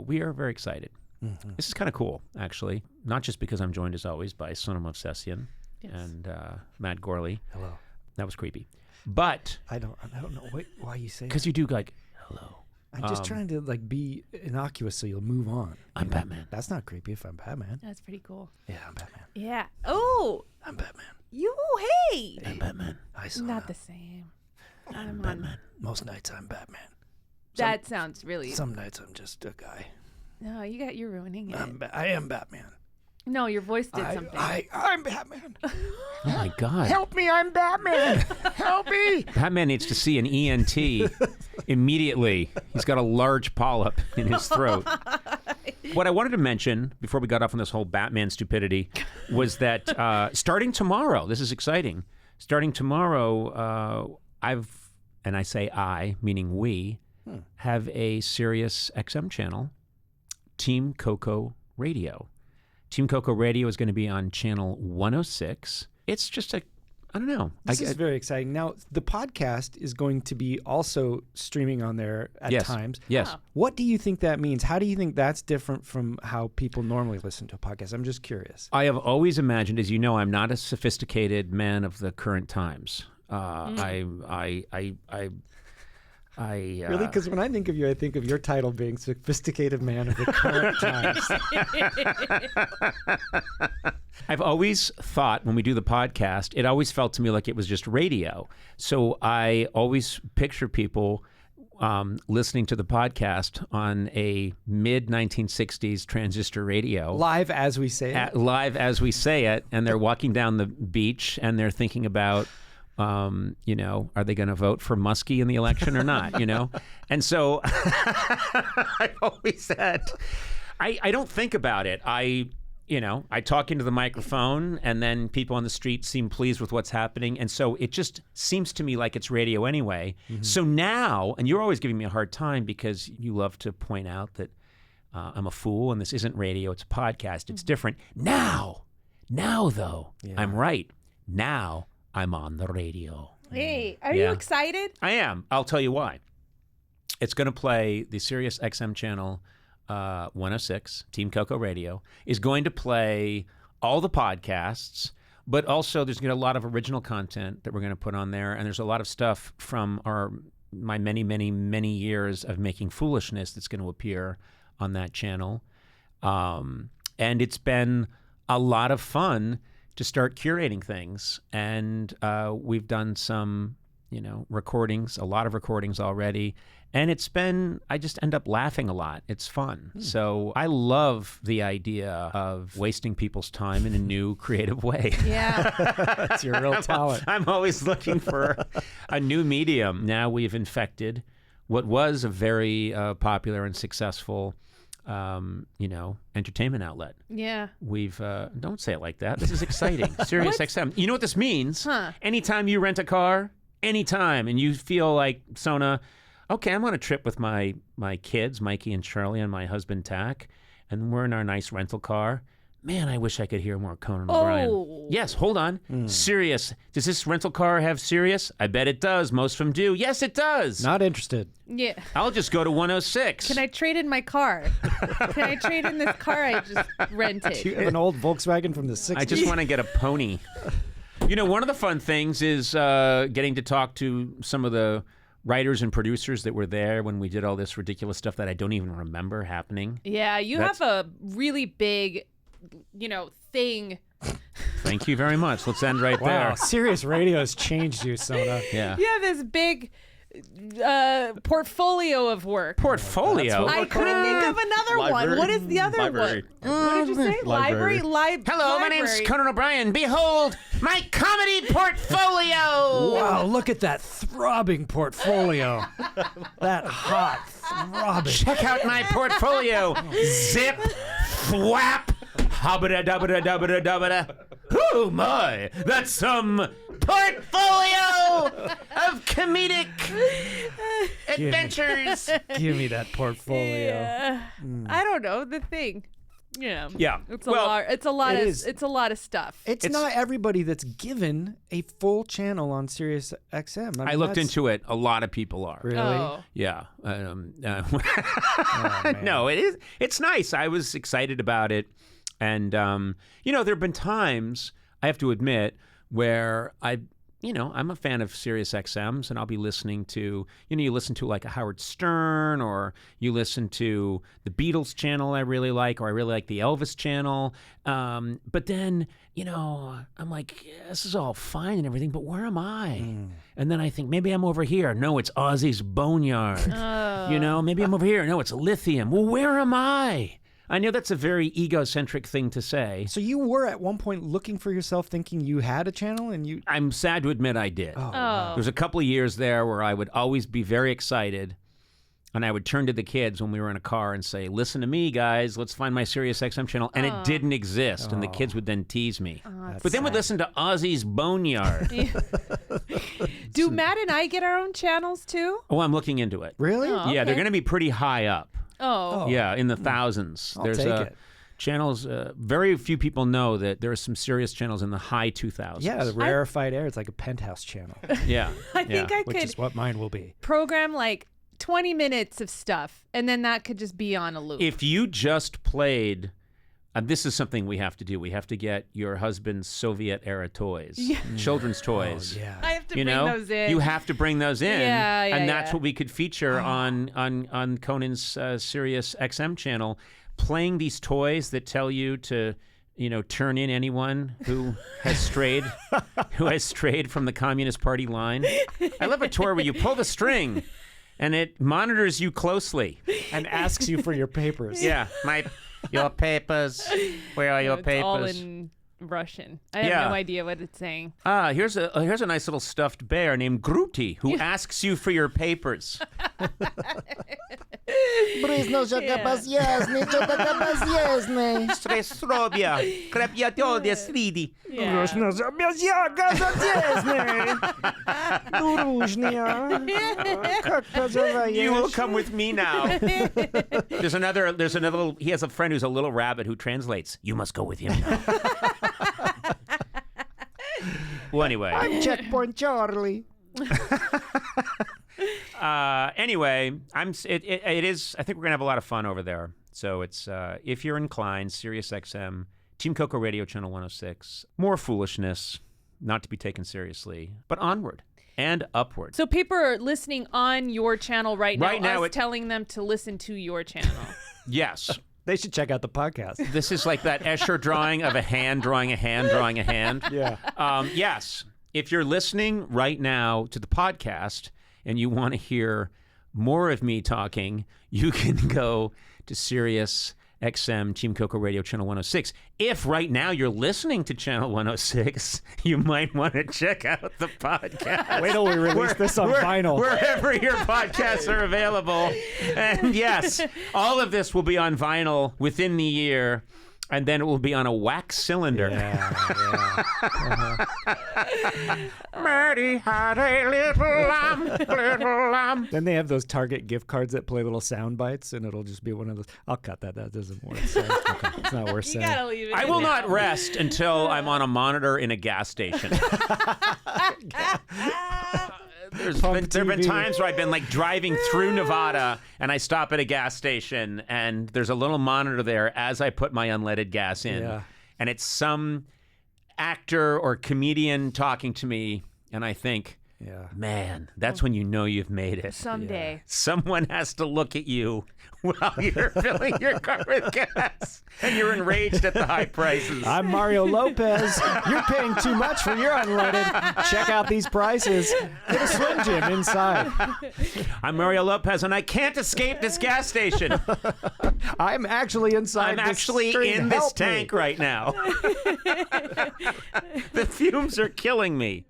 we are very excited. This is kind of cool, actually. Not just because I'm joined, as always, by Sona Movsesian and Matt Gourley. Hello. That was creepy. But I don't know why you say that. because you do like, hello. I'm just trying to like be innocuous so you'll move on. I'm Batman. That's not creepy if I'm Batman. That's pretty cool. Yeah, I'm Batman. Yeah. Oh, I'm Batman. hey. I'm Batman. Hi, Sona. Not the same. I'm Batman. Most nights I'm Batman. That sounds really. Some nights I'm just a guy. No, you're ruining it. I am Batman. No, your voice did something. I'm Batman. Oh my God. Help me, I'm Batman. Help me. Batman needs to see an ENT immediately. He's got a large polyp in his throat. What I wanted to mention before we got off on this whole Batman stupidity was that starting tomorrow, this is exciting. Starting tomorrow, and I say I, meaning we, have a Sirius XM channel, Team Coco Radio. Team Coco Radio is going to be on channel 106. It's just I don't know. This is very exciting. Now, the podcast is going to be also streaming on there at times. Yes. Oh. What do you think that means? How do you think that's different from how people normally listen to a podcast? I'm just curious. I have always imagined, as you know, I'm not a sophisticated man of the current times. Really? Because when I think of you, I think of your title being Sophisticated Man of the Current Times. I've always thought when we do the podcast, it always felt to me like it was just radio. So I always picture people listening to the podcast on a mid-1960s transistor radio. Live as we say it. Live as we say it, and they're walking down the beach and they're thinking about are they going to vote for Muskie in the election or not, And so I've always said, I don't think about it. I talk into the microphone and then people on the street seem pleased with what's happening. And so it just seems to me like it's radio anyway. Mm-hmm. So now, and you're always giving me a hard time because you love to point out that I'm a fool and this isn't radio, it's a podcast. It's different. Now though, I'm right. Now I'm on the radio. Hey, are you excited? I am. I'll tell you why. It's going to play the Sirius XM channel 106, Team Coco Radio, is going to play all the podcasts, but also there's going to be a lot of original content that we're going to put on there. And there's a lot of stuff from my many, many, many years of making foolishness that's going to appear on that channel. And it's been a lot of fun to start curating things. And we've done some, recordings, a lot of recordings already. And I just end up laughing a lot. It's fun. So I love the idea of wasting people's time in a new creative way. Yeah. That's your real talent. I'm always looking for a new medium. Now we've infected what was a very popular and successful entertainment outlet. Yeah. We've, don't say it like that. This is exciting. Sirius XM. You know what this means? Huh. Anytime you rent a car, anytime, and you feel like, Sona, okay, I'm on a trip with my kids, Mikey and Charlie, and my husband, Tack, and we're in our nice rental car. Man, I wish I could hear more Conan O'Brien. Oh. Yes, hold on. Sirius. Does this rental car have Sirius? I bet it does. Most of them do. Yes, it does. Not interested. Yeah. I'll just go to 106. Can I trade in my car? Can I trade in this car I just rented? Do you have an old Volkswagen from the 60s? I just want to get a pony. One of the fun things is getting to talk to some of the writers and producers that were there when we did all this ridiculous stuff that I don't even remember happening. Yeah, you have a really big, thing. Thank you very much. Let's end right Wow, there. Sirius Radio has changed you, Sona. Yeah. You have this big portfolio of work. Portfolio? I couldn't think of another one. What is the other Library. one? What did you say? Library. Hello, my name's Conan O'Brien. Behold, my comedy portfolio. Wow, look at that throbbing portfolio. That hot, throbbing. Check out my portfolio. Zip, thwap, hubba-da-dubba-da-dubba-da-dubba-da. Oh my, that's some portfolio of comedic adventures. Give me that portfolio. Yeah. I don't know, the thing. Yeah. Yeah. It's a lot. It's a lot it of. is. It's a lot of stuff. It's not everybody that's given a full channel on Sirius XM. I looked into it. A lot of people are. Really? Oh. Yeah. Oh, No, it is. It's nice. I was excited about it, and there have been times I have to admit where I'm a fan of Sirius XMs, and I'll be listening to, you listen to like a Howard Stern, or you listen to the Beatles channel I really like, or I really like the Elvis channel. But then, I'm like, yeah, this is all fine and everything, but where am I? And then I think, maybe I'm over here. No, it's Ozzy's Boneyard. Maybe I'm over here. No, it's Lithium. Well, where am I? I know that's a very egocentric thing to say. So you were at one point looking for yourself, thinking you had a channel, and you... I'm sad to admit I did. Wow. There's a couple of years there where I would always be very excited, and I would turn to the kids when we were in a car and say, listen to me, guys, let's find my Sirius XM channel. And it didn't exist, and the kids would then tease me. But then we'd listen to Ozzy's Boneyard. Do Matt and I get our own channels too? Oh, I'm looking into it. Really? Oh. Yeah, they're Okay. going to be pretty high up. Oh. Yeah, in the thousands. I'll take it. Channels, very few people know that there are some Sirius channels in the high 2000s. Yeah, the rarefied air. It's like a penthouse channel, Yeah. I think I which could is what mine will be. program like 20 minutes of stuff, and then that could just be on a loop. If you just played, this is something we have to do. We have to get your husband's Soviet-era toys, children's toys. Oh, yeah. I have to bring those in. You have to bring those in, Yeah, and that's yeah. what we could feature on Conan's Sirius XM channel, playing these toys that tell you to, turn in anyone who has strayed, from the Communist Party line. I love a toy where you pull the string, and it monitors you closely And asks you for your papers. Yeah, your papers. Where are your It's papers? all in Russian. I have no idea what it's saying. Here's a nice little stuffed bear named Gruty who asks you for your papers. Stresrobia, krepiatoldia slidi. You will come with me now. There's another little, he has a friend who's a little rabbit who translates, you must go with him now. Well, anyway. I'm Checkpoint Charlie. Anyway, it is, I think we're going to have a lot of fun over there. So it's, if you're inclined, Sirius XM, Team Coco Radio Channel 106, more foolishness, not to be taken seriously, but onward and upward. So people are listening on your channel right now. Right now, telling them to listen to your channel. Yes. They should check out the podcast. This is like that Escher drawing of a hand drawing a hand drawing a hand. Yeah. Yes. If you're listening right now to the podcast and you want to hear more of me talking, you can go to Sirius XM Team Coco Radio Channel 106. If right now you're listening to Channel 106, you might want to check out the podcast. Wait till we release this on vinyl. Wherever your podcasts are available. And yes, all of this will be on vinyl within the year. And then it will be on a wax cylinder. Marty had a little lamb. Then they have those Target gift cards that play little sound bites, and it'll just be one of those. I'll cut that. That doesn't work. So it's not worth You saying. gotta leave it. I in will now. not rest until I'm on a monitor in a gas station. There have been times where I've been like driving through Nevada and I stop at a gas station and there's a little monitor there as I put my unleaded gas in. Yeah. And it's some actor or comedian talking to me and I think, man, that's when you know you've made it. Someday. Someone has to look at you while you're filling your car with gas and you're enraged at the high prices. I'm Mario Lopez. You're paying too much for your unleaded. Check out these prices. Get a Slim Jim inside. I'm Mario Lopez and I can't escape this gas station. I'm actually inside. I'm this actually screen. in this Help me. tank right now. The fumes are killing me.